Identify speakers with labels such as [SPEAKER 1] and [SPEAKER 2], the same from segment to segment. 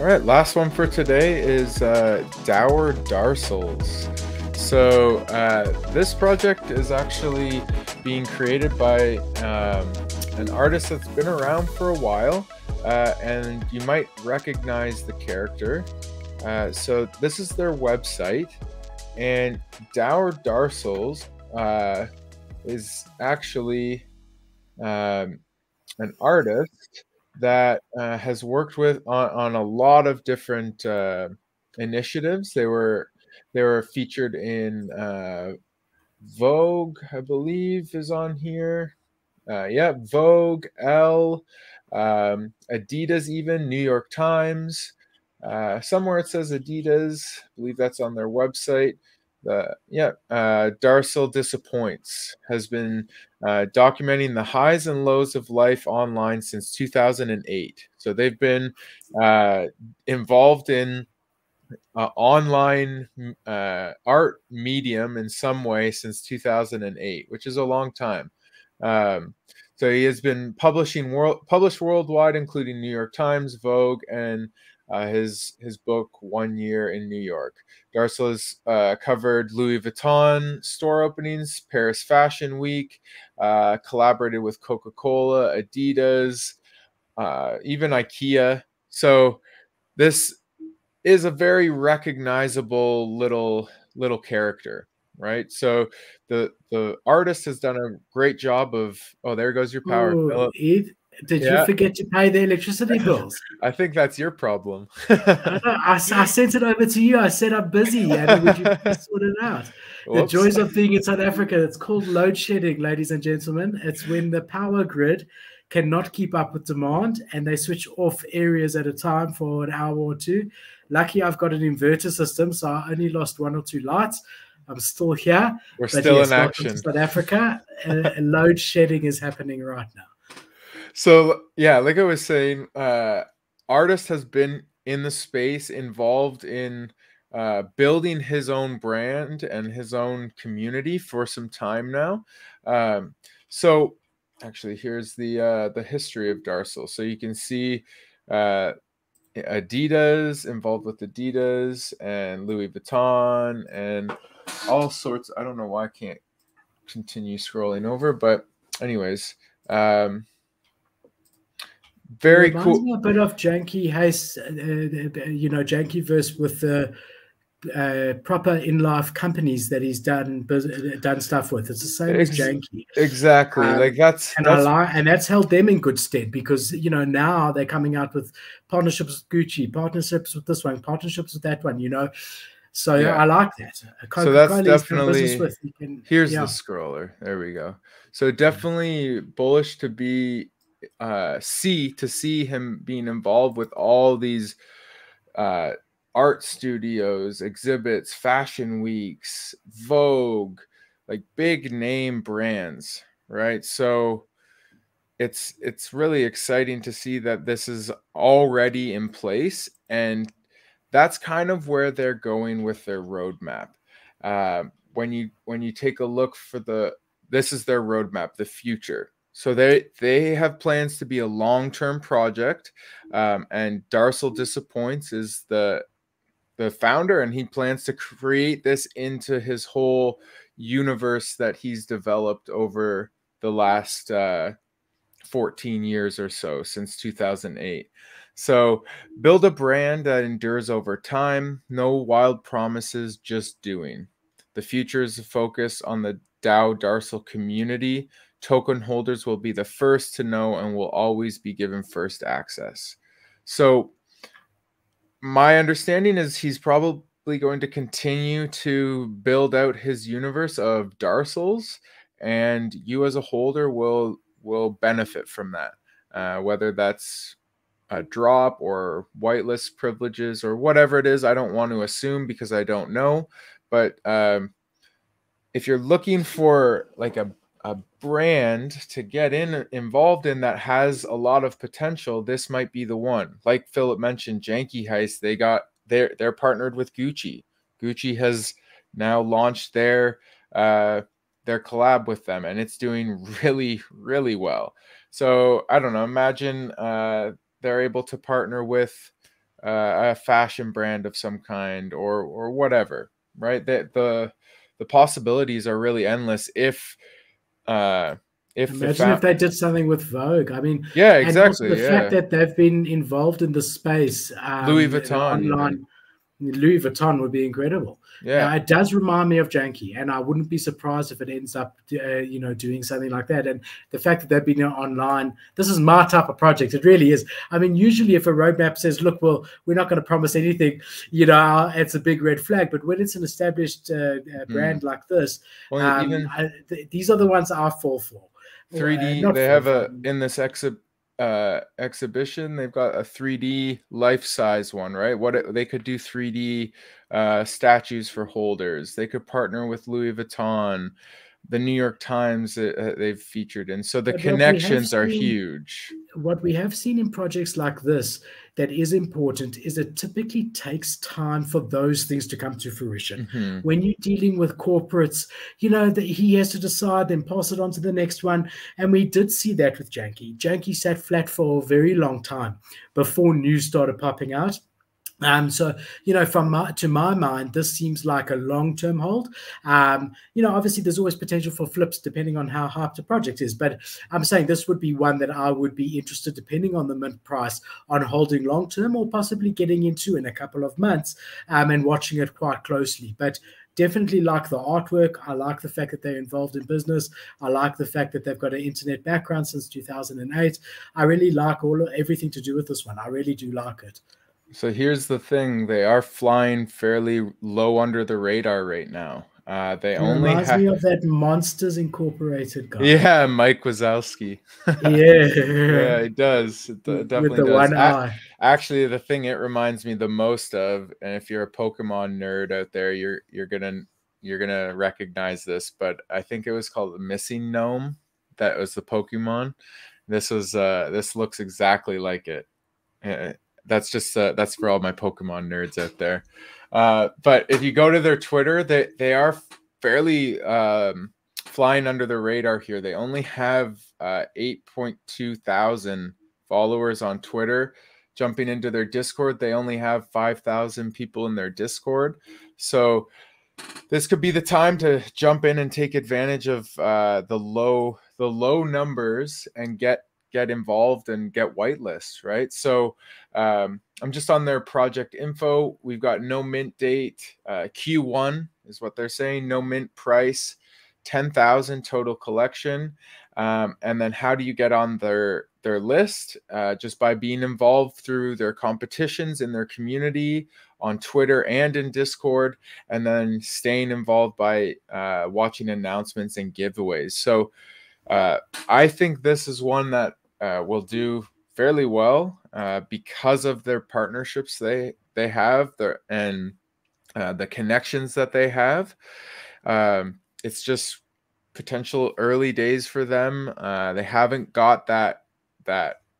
[SPEAKER 1] All right, last one for today is Dour Darcels. So this project is actually being created by an artist that's been around for a while, and you might recognize the character. So this is their website, and Dour Darcels is actually an artist that has worked with on a lot of different initiatives. They were featured in Vogue, I believe, is on here. Yeah, Vogue, Adidas, even New York Times. Somewhere it says Adidas. I believe that's on their website. Darcel Disappoints has been documenting the highs and lows of life online since 2008. So they've been involved in online art medium in some way since 2008, which is a long time. So he has been published worldwide, including New York Times, Vogue, and his book 1 Year in New York. Darcel has covered Louis Vuitton store openings, Paris Fashion Week, collaborated with Coca-Cola, Adidas, even IKEA. So this is a very recognizable little character, right? So the artist has done a great job of. Oh, there goes your power,
[SPEAKER 2] Oh,
[SPEAKER 1] Philip.
[SPEAKER 2] Ed, did you forget to pay the electricity bills?
[SPEAKER 1] I think that's your problem.
[SPEAKER 2] I sent it over to you. I said I'm busy, and would you please sort it out? The
[SPEAKER 1] Whoops.
[SPEAKER 2] joys of being in South Africa. It's called load shedding, ladies and gentlemen. It's when the power grid cannot keep up with demand, and they switch off areas at a time for an hour or two. Lucky I've got an inverter system, so I only lost 1 or 2 lights. I'm still here.
[SPEAKER 1] We're still in action.
[SPEAKER 2] South Africa, load shedding is happening right now.
[SPEAKER 1] So yeah, like I was saying, artist has been in the space, involved in building his own brand and his own community for some time now. So actually, here's the history of Darcel. So you can see Adidas, involved with Adidas and Louis Vuitton and all sorts. I don't know why I can't continue scrolling over, but anyways, very cool.
[SPEAKER 2] Me a bit of Janky Hayes, Janky verse with the proper in-life companies that he's done stuff with. It's the same as Janky.
[SPEAKER 1] Exactly.
[SPEAKER 2] That's held them in good stead because now they're coming out with partnerships with Gucci, partnerships with this one, partnerships with that one. So yeah. I like that.
[SPEAKER 1] So that's definitely. Here's the scroller. There we go. So definitely bullish to be see him being involved with all these art studios, exhibits, fashion weeks, Vogue, like big name brands, right? So it's really exciting to see that this is already in place, and that's kind of where they're going with their roadmap. When you take a look for this is their roadmap, the future. So they have plans to be a long-term project, and Darcel Disappoints is the founder, and he plans to create this into his whole universe that he's developed over the last 14 years or so, since 2008. So build a brand that endures over time. No wild promises, just doing. The future is a focus on the Dour Darcel community. Token holders will be the first to know and will always be given first access. So my understanding is he's probably going to continue to build out his universe of Darcels, and you as a holder will benefit from that, whether that's a drop or whitelist privileges or whatever it is. I don't want to assume because I don't know, but if you're looking for like a brand to get involved in that has a lot of potential, this might be the one. Like Philip mentioned, Janky Heist, they're partnered with Gucci. Gucci has now launched their collab with them, and it's doing really, really well. So I don't know, imagine they're able to partner with a fashion brand of some kind, or whatever, right? That the possibilities are really endless if
[SPEAKER 2] imagine if they did something with Vogue. I mean,
[SPEAKER 1] yeah,
[SPEAKER 2] and also
[SPEAKER 1] exactly,
[SPEAKER 2] the fact that they've been involved in the space,
[SPEAKER 1] Louis
[SPEAKER 2] the
[SPEAKER 1] Vuitton
[SPEAKER 2] online.
[SPEAKER 1] even.
[SPEAKER 2] Louis Vuitton would be incredible.
[SPEAKER 1] Yeah,
[SPEAKER 2] It does remind me of Janky, and I wouldn't be surprised if it ends up, doing something like that. And the fact that they've been online, this is my type of project. It really is. I mean, usually if a roadmap says, "Look, well, we're not going to promise anything," it's a big red flag. But when it's an established brand like this,
[SPEAKER 1] well,
[SPEAKER 2] these are the ones I fall for.
[SPEAKER 1] 3D. They have in this exhibition, they've got a 3D life-size one, right? They could do 3D statues for holders. They could partner with Louis Vuitton, the New York Times they've featured in. So the connections are huge.
[SPEAKER 2] What we have seen in projects like this that is important is it typically takes time for those things to come to fruition. When you're dealing with corporates, he has to decide, then pass it on to the next one. And we did see that with Janky. Janky sat flat for a very long time before news started popping out. So, to my mind, this seems like a long-term hold. Obviously there's always potential for flips depending on how hyped the project is, but I'm saying this would be one that I would be interested, depending on the mint price, on holding long-term, or possibly getting into in a couple of months and watching it quite closely. But definitely like the artwork. I like the fact that they're involved in business. I like the fact that they've got an internet background since 2008. I really like everything to do with this one. I really do like it.
[SPEAKER 1] So here's the thing: they are flying fairly low under the radar right now. They only
[SPEAKER 2] reminds me of that Monsters Incorporated guy.
[SPEAKER 1] Yeah, Mike Wazowski.
[SPEAKER 2] Yeah,
[SPEAKER 1] it does. It definitely
[SPEAKER 2] with the
[SPEAKER 1] does.
[SPEAKER 2] one eye.
[SPEAKER 1] Actually, the thing it reminds me the most of, and if you're a Pokemon nerd out there, you're gonna recognize this. But I think it was called the Missing Gnome. That was the Pokemon. This looks exactly like it. That's for all my Pokemon nerds out there. But if you go to their Twitter, they are fairly flying under the radar here. They only have 8.2 thousand followers on Twitter. Jumping into their Discord, they only have 5,000 people in their Discord. So this could be the time to jump in and take advantage of the low numbers and get involved and get whitelist, right? So I'm just on their project info. We've got no mint date, Q1 is what they're saying, no mint price, 10,000 total collection. And then how do you get on their list? Just by being involved through their competitions in their community on Twitter and in Discord, and then staying involved by watching announcements and giveaways. So I think this is one that will do fairly well because of their partnerships they have and the connections that they have. It's just potential early days for them. They haven't got that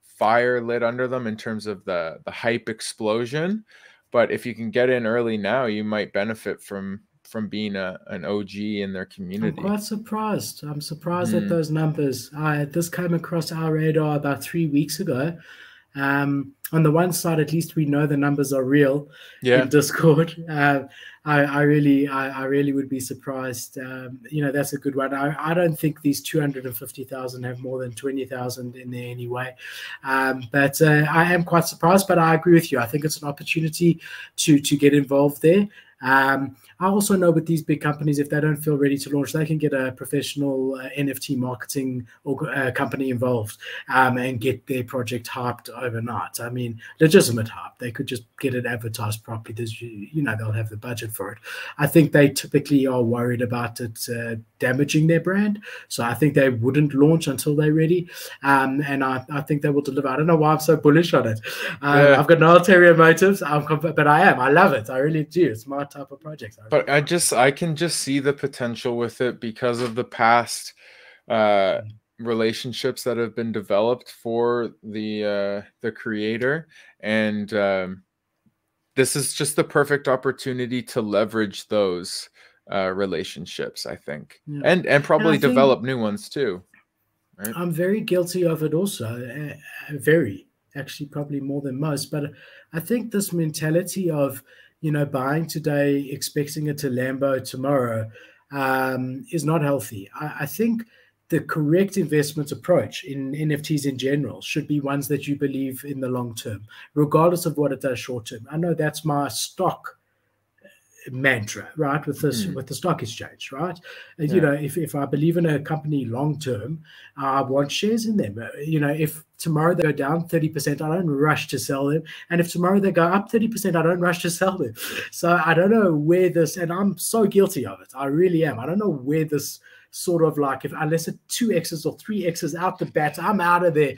[SPEAKER 1] fire lit under them in terms of the hype explosion, but if you can get in early now, you might benefit from being an OG in their community.
[SPEAKER 2] I'm quite surprised. I'm surprised at those numbers. This came across our radar about 3 weeks ago. On the one side, at least we know the numbers are real in Discord. I really would be surprised. That's a good one. I don't think these 250,000 have more than 20,000 in there anyway. But I am quite surprised, but I agree with you. I think it's an opportunity to get involved there. I also know with these big companies, if they don't feel ready to launch, they can get a professional NFT marketing company involved and get their project hyped overnight. I mean, legitimate hype. They could just get it advertised properly. They'll have the budget for it. I think they typically are worried about it damaging their brand. So I think they wouldn't launch until they're ready. And I think they will deliver. I don't know why I'm so bullish on it. I've got no ulterior motives, but I am. I love it. I really do. It's my type of project.
[SPEAKER 1] But I can just see the potential with it because of the past relationships that have been developed for the creator, and this is just the perfect opportunity to leverage those relationships, I think, and probably develop new ones too. Right?
[SPEAKER 2] I'm very guilty of it also, very. actually probably more than most. But I think this mentality of, you know, buying today, expecting it to Lambo tomorrow, is not healthy. I think the correct investment approach in NFTs in general should be ones that you believe in the long term, regardless of what it does short term. I know that's my stock mantra, right? With this, with the stock exchange, right? You know, if I believe in a company long term, I want shares in them. You know, if tomorrow they go down 30%, I don't rush to sell them. And if tomorrow they go up 30%, I don't rush to sell them. So I don't know where this, and I'm so guilty of it. I really am. I don't know where this sort of like, if unless it's 2x's or 3x's out the bat, I'm out of there.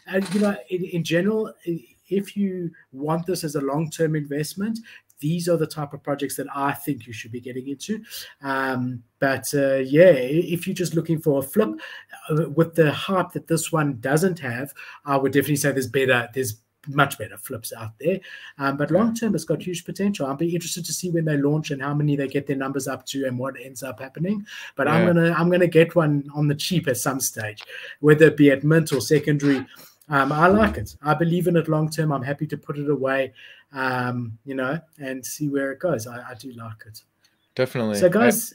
[SPEAKER 2] And, you know, in general, if you want this as a long-term investment, these are the type of projects that I think you should be getting into. Yeah, if you're just looking for a flip with the hype that this one doesn't have, I would definitely say there's much better flips out there. But long term, it's got huge potential. I'll be interested to see when they launch and how many they get their numbers up to and what ends up happening. But I'm gonna get one on the cheap at some stage, whether it be at mint or secondary. I like it. I believe in it long term. I'm happy to put it away, you know, and see where it goes. I do like it.
[SPEAKER 1] Definitely.
[SPEAKER 2] So, guys,